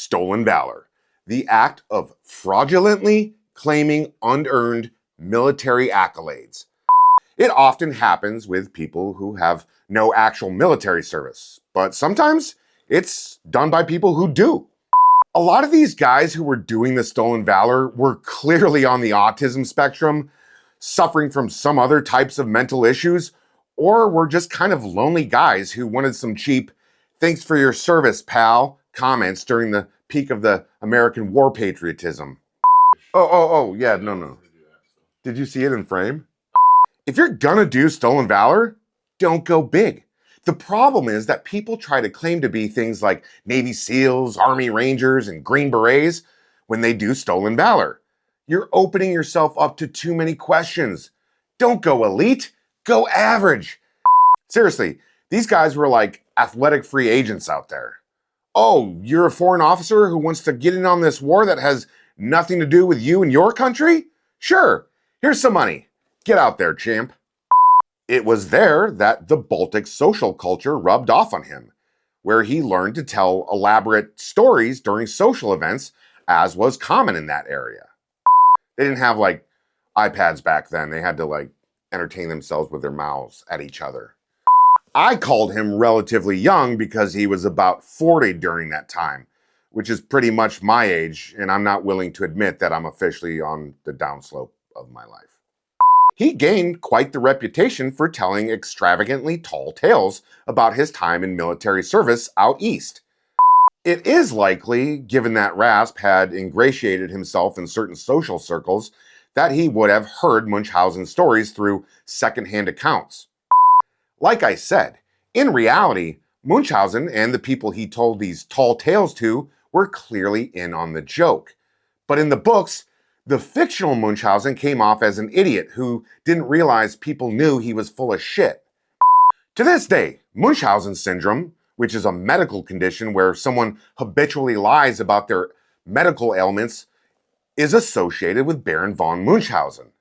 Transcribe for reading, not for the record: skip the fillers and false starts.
stolen valor, the act of fraudulently claiming unearned military accolades. It often happens with people who have no actual military service, but sometimes it's done by people who do. A lot of these guys who were doing the stolen valor were clearly on the autism spectrum, suffering from some other types of mental issues, or were just kind of lonely guys who wanted some cheap, "thanks for your service, pal" comments during the peak of the American war patriotism. Yeah, no. Did you see it in frame? If you're gonna do stolen valor, don't go big. The problem is that people try to claim to be things like Navy SEALs, Army Rangers, and Green Berets when they do stolen valor. You're opening yourself up to too many questions. Don't go elite, go average. Seriously, these guys were like athletic free agents out there. Oh, you're a foreign officer who wants to get in on this war that has nothing to do with you and your country? Sure, here's some money. Get out there, champ. It was there that the Baltic social culture rubbed off on him, where he learned to tell elaborate stories during social events, as was common in that area. They didn't have like iPads back then. They had to like entertain themselves with their mouths at each other. I called him relatively young because he was about 40 during that time, which is pretty much my age, and I'm not willing to admit that I'm officially on the downslope of my life. He gained quite the reputation for telling extravagantly tall tales about his time in military service out east. It is likely, given that Rasp had ingratiated himself in certain social circles, that he would have heard Munchausen stories through secondhand accounts. Like I said, in reality, Munchausen and the people he told these tall tales to were clearly in on the joke. But in the books, the fictional Munchausen came off as an idiot who didn't realize people knew he was full of shit. To this day, Munchausen syndrome, which is a medical condition where someone habitually lies about their medical ailments, is associated with Baron von Munchausen.